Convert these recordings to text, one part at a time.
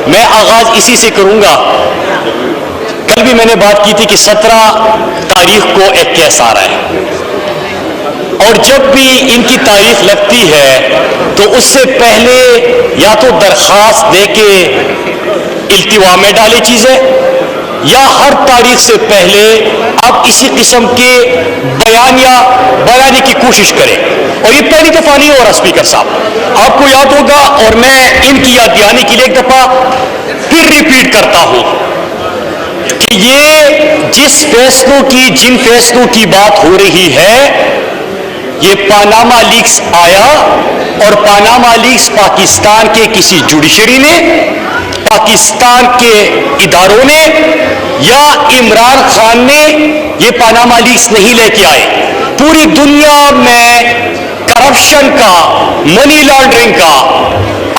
میں آغاز اسی سے کروں گا. کل بھی میں نے بات کی تھی کہ 17 تاریخ کو ایک کیس آ رہا ہے، اور جب بھی ان کی تاریخ لگتی ہے تو اس سے پہلے یا تو درخواست دے کے التوا میں ڈالے چیزیں، یا ہر تاریخ سے پہلے آپ اسی قسم کے بیانے کی کوشش کریں. اور یہ پہلی دفعہ نہیں ہو رہا اسپیکر صاحب، آپ کو یاد ہوگا، اور میں ان کی یاد دلانے کے لیے ایک دفعہ پھر ریپیٹ کرتا ہوں کہ یہ جن فیصلوں کی بات ہو رہی ہے، یہ پاناما لیکس آیا، اور پاناما لیکس پاکستان کے کسی جوڈیشری نے، پاکستان کے اداروں نے، یا عمران خان نے یہ پاناما لیکس نہیں لے کے آئے. پوری دنیا میں کرپشن کا، منی لانڈرنگ کا،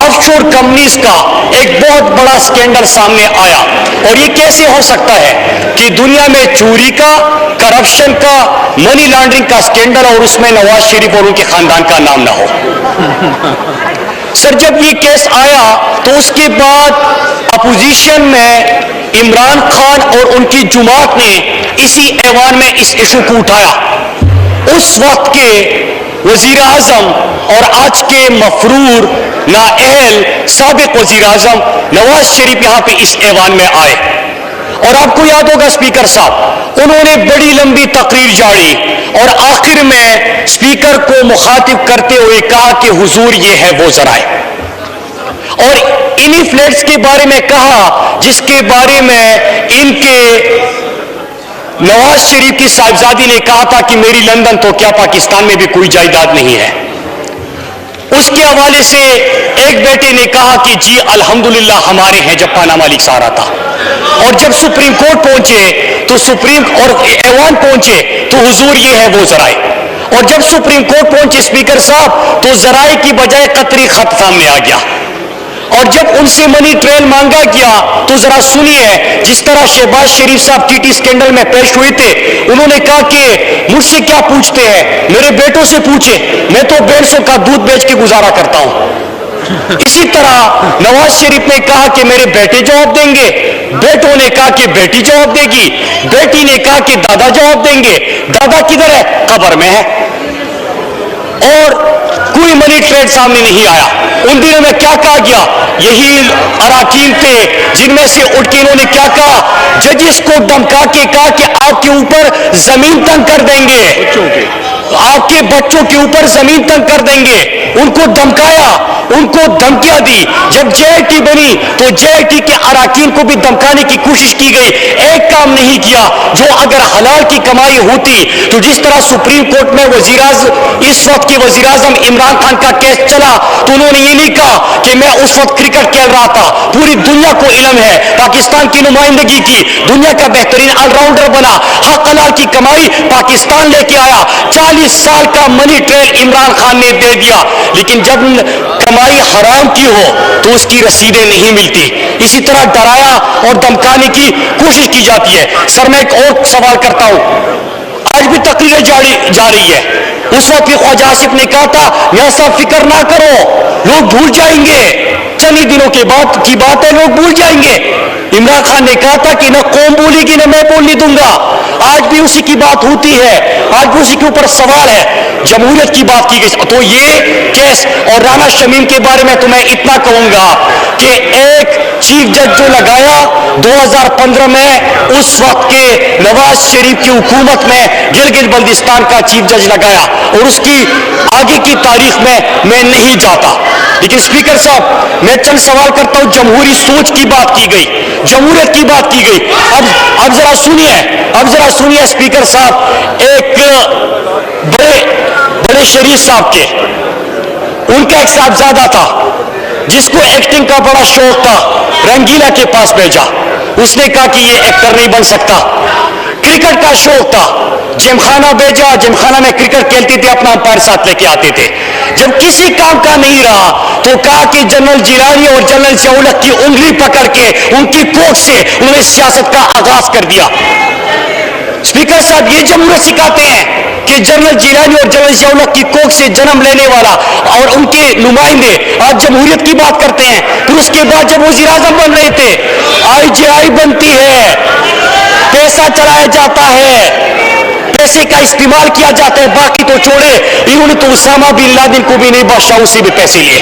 آف شور کمپنیز کا ایک بہت بڑا سکینڈل سامنے آیا. اور یہ کیسے ہو سکتا ہے کہ دنیا میں چوری کا، کرپشن کا، منی لانڈرنگ کا سکینڈل، اور اس میں نواز شریف اور ان کے خاندان کا نام نہ ہو؟ سر، جب یہ کیس آیا تو اس کے بعد اپوزیشن میں عمران خان اور ان کی جماعت نے اسی ایوان میں اس ایشو کو اٹھایا. اس وقت کے وزیر اعظم اور آج کے مفرور نااہل سابق وزیر اعظم نواز شریف یہاں پہ اس ایوان میں آئے، اور آپ کو یاد ہوگا اسپیکر صاحب، انہوں نے بڑی لمبی تقریر جاڑی، اور آخر میں اسپیکر کو مخاطب کرتے ہوئے کہا کہ حضور یہ ہے وہ ذرائع، اور انہی فلیٹس کے بارے میں کہا جس کے بارے میں ان کے نواز شریف کی صاحبزادی نے کہا تھا کہ میری لندن تو کیا پاکستان میں بھی کوئی جائیداد نہیں ہے. اس کے حوالے سے ایک بیٹے نے کہا کہ جی الحمدللہ ہمارے ہیں جب پاناما لیکس آ رہا تھا. اور جب سپریم کورٹ پہنچے تو اور ایوان پہنچے تو حضور یہ ہے وہ ذرائع. اور جب سپریم کورٹ پہنچے اسپیکر صاحب تو ذرائع کی بجائے قطری خط سامنے آ گیا. اور جب ان سے منی ٹریل مانگا گیا تو ذرا سنیے، جس طرح شہباز شریف صاحب ٹی ٹی اسکینڈل میں پیش ہوئے تھے، انہوں نے کہا کہ مجھ سے کیا پوچھتے ہیں، میرے بیٹوں سے پوچھیں، میں تو 150 کا دودھ بیچ کے گزارا کرتا ہوں. اسی طرح نواز شریف نے کہا کہ میرے بیٹے جواب دیں گے، بیٹوں نے کہا کہ بیٹی جواب دے گی، بیٹی نے کہا کہ دادا جواب دیں گے. دادا کدھر ہے؟ قبر میں ہے. اور کوئی منی ٹریڈ سامنے نہیں آیا. ان دنوں میں کیا کہا گیا؟ یہی اراکین تھے جن میں سے اٹھ کے انہوں نے کیا کہا؟ ججز کو دھمکا کے کہا کہ آپ کے اوپر زمین تنگ کر دیں گے، آپ کے بچوں کے اوپر زمین تنگ کر دیں گے. ان کو دھمکایا، ان کو دھمکیاں دی. جب جے آئی ٹی بنی تو جے آئی ٹی کے اراکین کو بھی دھمکانے کی کوشش کی گئی. ایک کام نہیں کیا جو اگر حلال کی کمائی ہوتی تو جس طرح سپریم کورٹ میں اس وقت کے وزیر اعظم عمران خان کا کیس چلا تو انہوں نے یہ نہیں کہا کہ میں اس وقت کرکٹ کھیل رہا تھا. پوری دنیا کو علم ہے پاکستان کی نمائندگی کی، دنیا کا بہترین آل راؤنڈر بنا، حق حلال کی کمائی پاکستان لے کے آیا. 40 سال کا منی ٹریل عمران خان نے دے دیا. لیکن جب کمائی حرام کی ہو تو اس کی رسیدیں نہیں ملتی. اسی طرح ڈرایا اور دھمکانے کی کوشش کی جاتی ہے. سر، میں ایک اور سوال کرتا ہوں. آج بھی تقریریں جا رہی ہے. اس وقت بھی خواجہ آصف نے کہا تھا میاں صاحب فکر نہ کرو، لوگ بھول جائیں گے، چند ہی دنوں کے بعد کی بات ہے، لوگ بھول جائیں گے. عمران خان نے کہا تھا کہ نہ قوم بھولے گی نہ میں بولنے دوں گا. آج بھی اسی کی بات ہوتی ہے، آج بھی اسی کے اوپر سوال ہے. جمہوریت کی بات کی گئی تو یہ کیس، اور رانا شمیم کے بارے میں تو میں اتنا کہوں گا کہ ایک چیف جج جو لگایا 2015 میں، اس وقت کے نواز شریف کی حکومت میں گلگت بلتستان کا چیف جج لگایا، اور اس کی آگے کی تاریخ میں نہیں جاتا. لیکن اسپیکر صاحب میں چند سوال کرتا ہوں. جمہوری سوچ کی بات کی گئی، جمہوریت کی بات کی گئی. اب ذرا سنیے اسپیکر صاحب، ایک بڑے شریف صاحب کے، ان کا ایک صاحبزادہ تھا جس کو ایکٹنگ کا بڑا شوق تھا. رنگیلا کے پاس بھیجا، اس نے کہا کہ یہ ایکٹر نہیں بن سکتا. کرکٹ کا شوق تھا، جم خانہ بھیجا، جم خانہ میں کرکٹ کھیلتے تھے، اپنا امپائر ساتھ لے کے آتے تھے. جب کسی کام کا نہیں رہا تو کہا کہ جنرل جیلانی اور جنرل ضیاء کی انگلی پکڑ کے ان کی کوکھ سے انہوں نے سیاست کا آغاز کر دیا. اسپیکر صاحب، یہ جمہوریت سکھاتے ہیں. کہ جنرل جیلانی اور جنرل ضیاء اللہ کی کوکھ سے جنم لینے والا اور ان کے نمائندے آج جمہوریت کی بات کرتے ہیں. پھر اس کے بعد جب وزیر اعظم بن رہے تھے IGI بنتی ہے, پیسہ چلایا جاتا ہے, پیسے کا استعمال کیا جاتا ہے, باقی تو چھوڑے, انہوں نے تو اسامہ بن لادن کو بھی نہیں, بادشاہوں سے بھی پیسے لیے.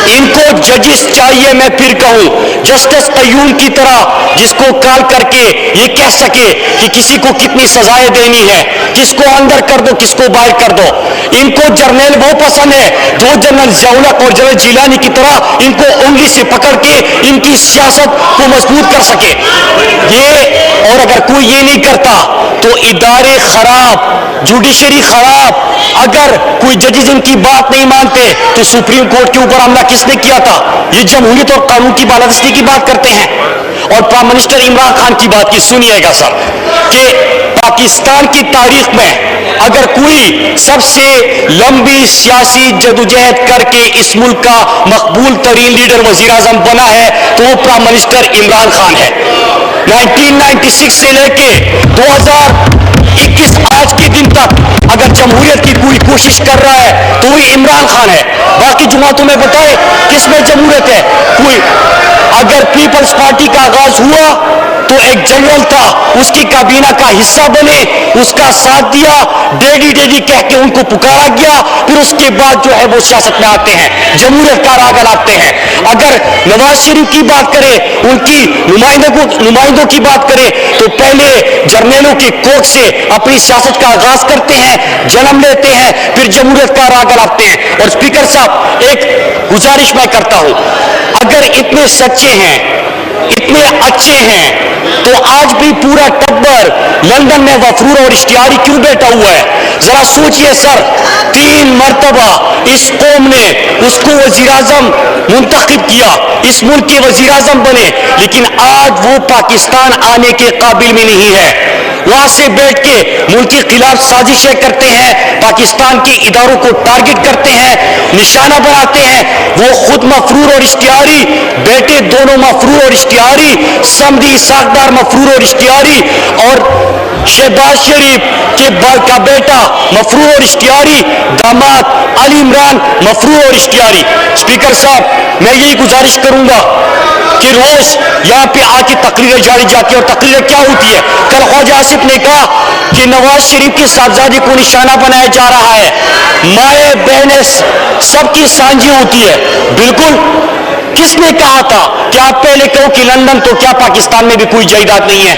ان کو ججز چاہیے, میں پھر کہوں جسٹس قیوم کی طرح, جس کو کال کر کے یہ کہہ سکے کہ کسی کو کتنی سزائیں دینی ہے, کس کو اندر کر دو, کس کو باہر کر دو. ان کو جرنیل وہ پسند ہے جو جنرل ضیاء الحق اور جنرل جیلانی کی طرح ان کو انگلی سے پکڑ کے ان کی سیاست کو مضبوط کر سکے. یہ اور اگر کوئی یہ نہیں کرتا تو ادارے خراب, جوڈیشری خراب. اگر کوئی ججز ان کی بات نہیں مانتے تو سپریم کورٹ کے اوپر حملہ کس نے کیا تھا؟ یہ جمہوریت اور قانون کی بالادستی کی بات کرتے ہیں. اور پرائم منسٹر عمران خان کی بات کی سنیے گا سر, کہ پاکستان کی تاریخ میں اگر کوئی سب سے لمبی سیاسی جدوجہد کر کے اس ملک کا مقبول ترین لیڈر وزیر اعظم بنا ہے تو وہ پرائم منسٹر عمران خان ہے. 1996 سے لے کے 2021 آج کے دن تک اگر جمہوریت کی کوئی کوشش کر رہا ہے تو وہی عمران خان ہے. باقی جماعتوں میں بتائے کس میں جمہوریت ہے؟ کوئی. اگر پیپلز پارٹی کا آغاز ہوا تو ایک جنرل تھا, اس کی کابینہ کا حصہ بنے, اس کا ساتھ دیا, ڈیڈی ڈیڈی کہہ کے ان کو پکارا گیا, پھر اس کے بعد جو ہے وہ سیاست میں آتے ہیں, جمہوریت کا راگ لاتے ہیں. اگر نواز شریف کی بات کرے, ان کی نمائندوں کی بات کرے تو پہلے جرنیلوں کی کوکھ سے اپنی سیاست کا آغاز کرتے ہیں, جنم لیتے ہیں, پھر جمہوریت کا راگ لاتے ہیں. اور اسپیکر صاحب ایک گزارش میں کرتا ہوں, اگر اتنے سچے ہیں, اتنے اچھے ہیں, تو آج بھی پورا ٹبر لندن میں وفرور اور اشتہاری کیوں بیٹھا ہوا ہے؟ ذرا سوچئے سر, 3 مرتبہ اس قوم نے اس کو وزیر اعظم منتخب کیا, اس ملک کے وزیر اعظم بنے, لیکن آج وہ پاکستان آنے کے قابل میں نہیں ہے. وہاں سے بیٹھ کے ملک کے خلاف سازشیں کرتے ہیں, پاکستان کے اداروں کو ٹارگٹ کرتے ہیں, نشانہ بناتے ہیں. وہ خود مفرور اور اشتہاری, بیٹے دونوں مفرور اور اشتہاری, سمدھی ساکدار مفرور اور اشتہاری, اور شہباز شریف کا بیٹا مفرور اور اشتہاری, داماد علی عمران مفرور اور اشتہاری. اسپیکر صاحب میں یہی گزارش کروں گا کہ روز یہاں پہ آ کے تقریریں جاری جاتی ہیں, اور تقریریں کیا ہوتی ہے؟ کل خواجہ آصف نے کہا کہ نواز شریف کے صاحبزادے کو نشانہ بنایا جا رہا ہے, مائیں بہنیں سب کی سانجھی ہوتی ہے. بالکل, کس نے کہا تھا کہ آپ پہلے کہو کہ لندن تو کیا پاکستان میں بھی کوئی جائیداد نہیں ہے,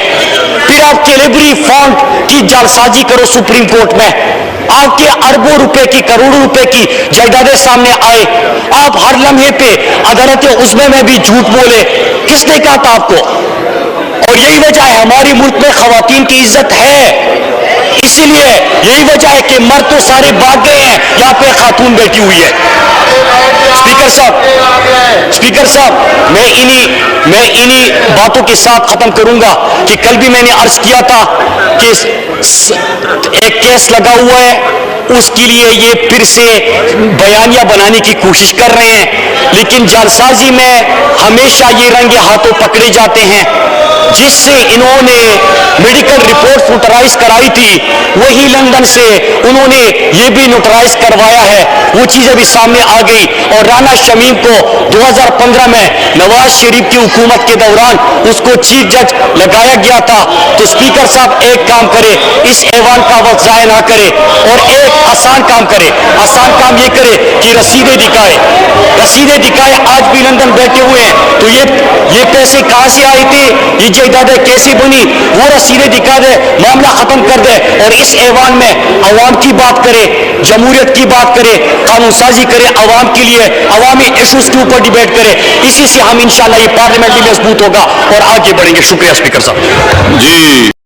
پھر آپ کیلیبری فونٹ کی جعلسازی کرو سپریم کورٹ میں, آپ کے اربوں روپے کی, کروڑوں روپے کی جائیدادیں سامنے آئے, آپ ہر لمحے پہ عدالت عظمی میں بھی جھوٹ بولے. کس نے کہا تھا آپ کو؟ اور یہی وجہ ہے ہمارے ملک میں خواتین کی عزت ہے, اسی لیے یہی وجہ ہے کہ مرد تو سارے بھاگ گئے ہیں, یہاں پہ خاتون بیٹھی ہوئی ہے. اسپیکر صاحب میں انہی باتوں کے ساتھ ختم کروں گا کہ کل بھی میں نے عرض کیا تھا کہ ایک کیس لگا ہوا ہے, اس کے لیے یہ پھر سے بیانیہ بنانے کی کوشش کر رہے ہیں, لیکن جعلسازی میں ہمیشہ یہ رنگے ہاتھوں پکڑے جاتے ہیں. جس سے انہوں نے میڈیکل رپورٹ نوٹرائز کرائی تھی, وہی لندن سے انہوں نے یہ بھی نوٹرائز کروایا ہے, وہ چیزیں بھی سامنے آ گئی. اور رانا شمیم کو 2015 میں نواز شریف کی حکومت کے دوران اس کو چیف جج لگایا گیا تھا. تو اسپیکر صاحب ایک کام کرے, اس ایوان کا وقت ضائع نہ کرے, اور ایک آسان کام کرے. آسان کام یہ کرے کہ رسیدیں دکھائے. آج بھی لندن بیٹھے ہوئے ہیں, تو یہ پیسے کہاں سے آئے تھے, یہ جائیدادیں کیسے بنی, وہ رسیدیں دکھا دے, معاملہ ختم کر دے, اور اس ایوان میں عوام کی بات کرے, جمہوریت کی بات کرے, قانون سازی کرے, عوام کے لیے عوامی ایشوز کے اوپر ڈیبیٹ کرے. اسی سے ہم انشاءاللہ یہ پارلیمنٹ بھی مضبوط ہوگا اور آگے بڑھیں گے. شکریہ اسپیکر صاحب. جی